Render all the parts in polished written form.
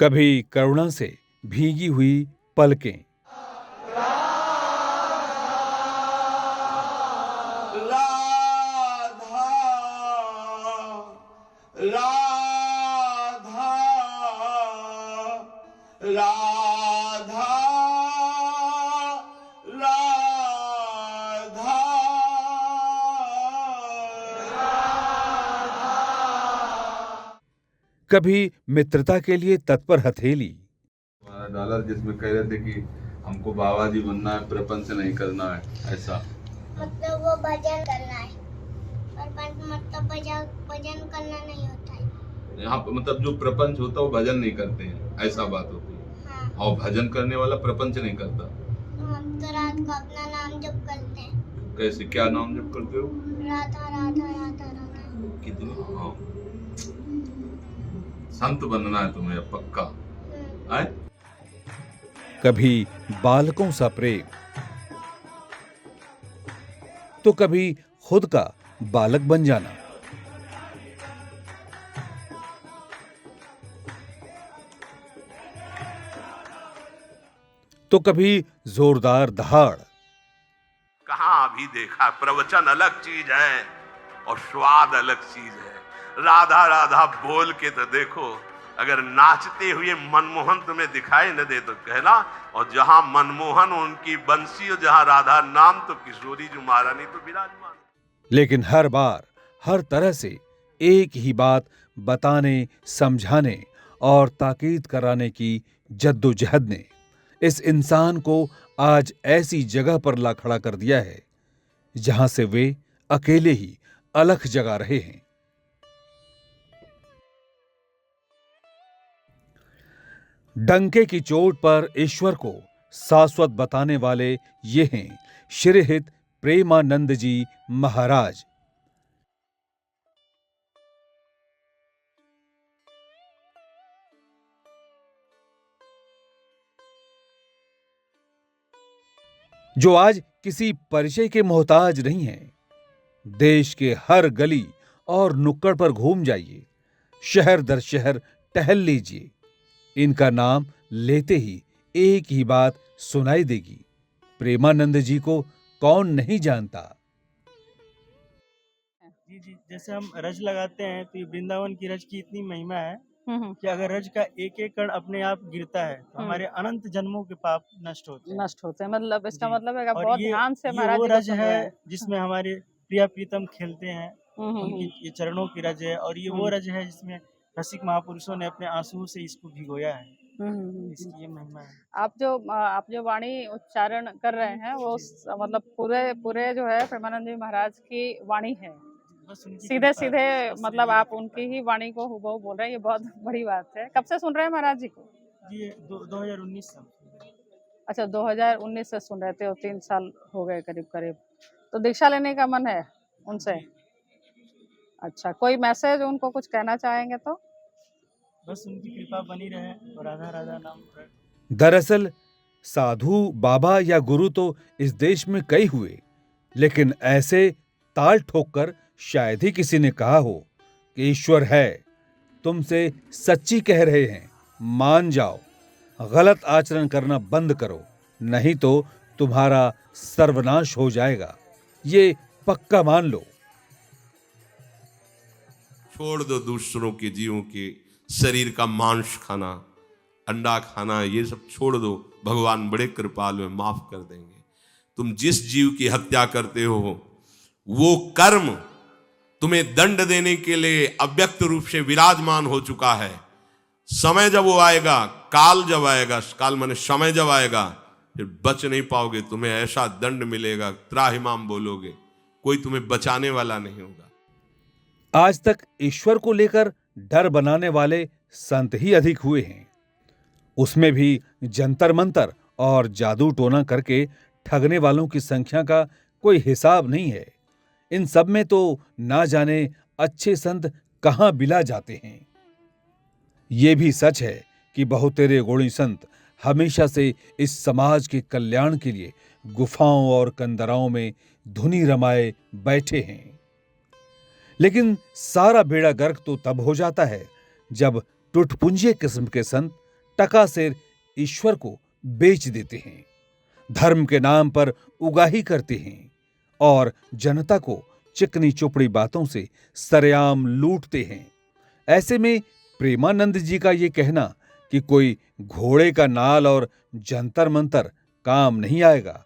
कभी करुणा से भीगी हुई पलकें, राधा राधा राधा राधा कभी मित्रता के लिए तत्पर हथेली, हमारा डॉलर जिसमें कह रहे थे कि हमको बाबा जी बनना है, प्रपंच नहीं करना है, ऐसा मतलब वो भजन करना है और मतलब भजन करना नहीं होता है। यहाँ पे मतलब जो प्रपंच होता है वो भजन नहीं करते हैं, ऐसा बात होती है। हाँ, और भजन करने वाला प्रपंच नहीं करता। तो हम तो रात को अपना नाम जप करते हैं, कैसे, क्या नाम जप करते हो? राधा राधा राधा राधा। कितनी? हाँ, संत बनना है तुम्हें पक्का। आए? कभी बालकों सा प्रेम, तो कभी खुद का बालक बन जाना। तो कभी जोरदार दहाड़, कहाँ अभी देखा, प्रवचन अलग चीज है और स्वाद अलग चीज है। राधा राधा बोल के तो देखो, अगर नाचते हुए मनमोहन तुम्हें दिखाई न दे तो कहना, और जहां मनमोहन उनकी बंसी और जहां राधा नाम तो किशोरी जो महारानी तो विराजमान। लेकिन हर बार हर तरह से एक ही बात बताने, समझाने और ताकीद कराने की जद्दोजहद ने इस इंसान को आज ऐसी जगह पर ला खड़ा कर दिया है जहां से वे अकेले ही अलख जगा रहे हैं। डंके की चोट पर ईश्वर को शाश्वत बताने वाले ये हैं श्रीहित प्रेमानंद जी महाराज। जो आज किसी परिचय के मोहताज नहीं हैं। देश के हर गली और नुक्कड़ पर घूम जाइए, शहर दर शहर टहल लीजिए, इनका नाम लेते ही एक ही बात सुनाई देगी। प्रेमानंद जी को कौन नहीं जानता। जी जी, जैसे हम रज लगाते हैं तो ये वृंदावन की रज की इतनी महिमा है कि अगर रज का एक एक कण अपने आप गिरता है तो हमारे अनंत जन्मों के पाप नष्ट होते हैं। मतलब इसका जी। मतलब है कि और बहुत ये ध्यान से ये महाराज वो जी को रज सुन रहे है हैं। जिसमें हमारे प्रिया प्रीतम खेलते हैं, हम्म, उनकी ये चरणों की रज है। और ये वो रज है जिसमें रसिक महापुरुषों ने अपने आंसुओं से इसको भिगोया है। इसकी ये महिमा है। आप जो वाणी उच्चारण कर रहे हैं वो मतलब पूरे पूरे जो है प्रेमानंद जी महाराज की वाणी है। बस उनकी सीधे कृपा सीधे है, बस मतलब यही आप कृपा उनकी है। ही वाणी को हुबहू बोल रहे हैं, ये बहुत बड़ी बात है। कब से सुन रहे हैं महाराज जी को? ये 2019 से। अच्छा, 2019 से सुन रहे थे और 3 साल हो गए करीब करीब। तो दीक्षा लेने का मन है उनसे? अच्छा, कोई मैसेज उनको कुछ कहना चाहेंगे तो? बस उनकी कृपा बनी रहे और राधा राधा नाम रहे। दरअसल साधु, बाबा या गुरु तो इस देश में कई हुए, लेकिन ऐसे ताल ठोककर शायद ही किसी ने कहा हो कि ईश्वर है, तुमसे सच्ची कह रहे हैं, मान जाओ, गलत आचरण करना बंद करो, नहीं तो तुम्हारा सर्वनाश हो जाएगा, ये पक्का मान लो। छोड़ दो दूसरों के जीवों के शरीर का मांस खाना, अंडा खाना, ये सब छोड़ दो। भगवान बड़े कृपालु हैं, माफ कर देंगे। तुम जिस जीव की हत्या करते हो वो कर्म तुम्हें दंड देने के लिए अव्यक्त रूप से विराजमान हो चुका है। समय जब वो आएगा, काल जब आएगा, काल माने समय जब आएगा, फिर बच नहीं पाओगे। तुम्हें ऐसा दंड मिलेगा, त्राहिमाम बोलोगे, कोई तुम्हें बचाने वाला नहीं होगा। आज तक ईश्वर को लेकर डर बनाने वाले संत ही अधिक हुए हैं, उसमें भी जंतर मंतर और जादू टोना करके ठगने वालों की संख्या का कोई हिसाब नहीं है। इन सब में तो ना जाने अच्छे संत कहां बिला जाते हैं। ये भी सच है कि बहुतेरे गुणी संत हमेशा से इस समाज के कल्याण के लिए गुफाओं और कंदराओं में धुनी रमाए बैठे हैं। लेकिन सारा बेड़ा गर्क तो तब हो जाता है जब टुटपुंजिये किस्म के संत टकासेर ईश्वर को बेच देते हैं, धर्म के नाम पर उगाही करते हैं और जनता को चिकनी चुपड़ी बातों से सरेआम लूटते हैं। ऐसे में प्रेमानंद जी का ये कहना कि कोई घोड़े का नाल और जंतर मंतर काम नहीं आएगा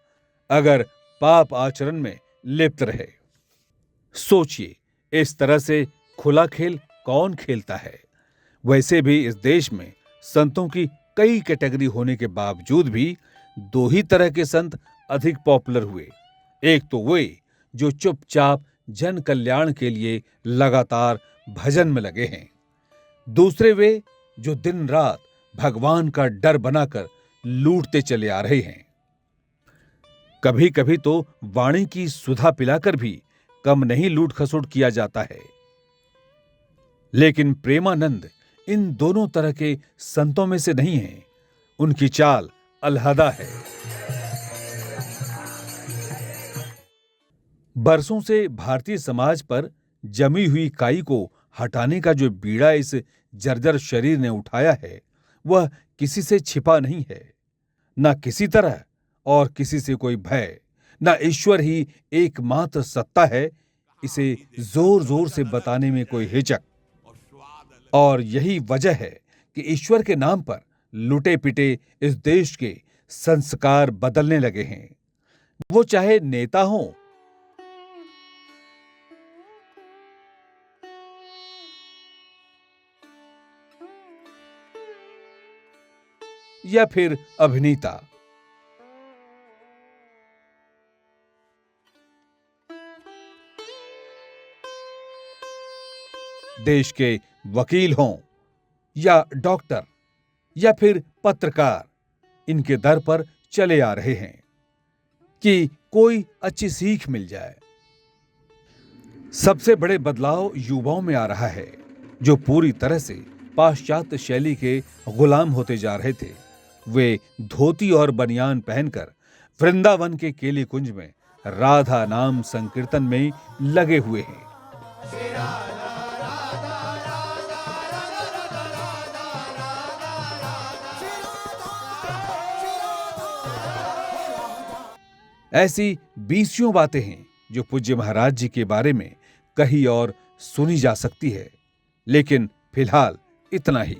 अगर पाप आचरण में लिप्त रहे। सोचिए, इस तरह से खुला खेल कौन खेलता है? वैसे भी इस देश में संतों की कई कैटेगरी होने के बावजूद भी दो ही तरह के संत अधिक पॉपुलर हुए। एक तो वे जो चुपचाप जन कल्याण के लिए लगातार भजन में लगे हैं, दूसरे वे जो दिन रात भगवान का डर बनाकर लूटते चले आ रहे हैं। कभी कभी तो वाणी की सुधा पिलाकर भी कम नहीं लूट खसोट किया जाता है। लेकिन प्रेमानंद इन दोनों तरह के संतों में से नहीं हैं। उनकी चाल अलहदा है। बरसों से भारतीय समाज पर जमी हुई काई को हटाने का जो बीड़ा इस जर्जर शरीर ने उठाया है, वह किसी से छिपा नहीं है। न किसी तरह और किसी से कोई भय, न ईश्वर ही एकमात्र सत्ता है, इसे जोर जोर से बताने में कोई हिचक। और यही वजह है कि ईश्वर के नाम पर लुटे पिटे इस देश के संस्कार बदलने लगे हैं। वो चाहे नेता हों या फिर अभिनेता। देश के वकील हों या डॉक्टर या फिर पत्रकार, इनके दर पर चले आ रहे हैं कि कोई अच्छी सीख मिल जाए। सबसे बड़े बदलाव युवाओं में आ रहा है, जो पूरी तरह से पाश्चात्य शैली के गुलाम होते जा रहे थे। वे धोती और बनियान पहनकर वृंदावन के केली कुंज में राधा नाम संकीर्तन में लगे हुए हैं। ऐसी 20 बातें हैं जो पूज्य महाराज जी के बारे में कही और सुनी जा सकती है, लेकिन फिलहाल इतना ही।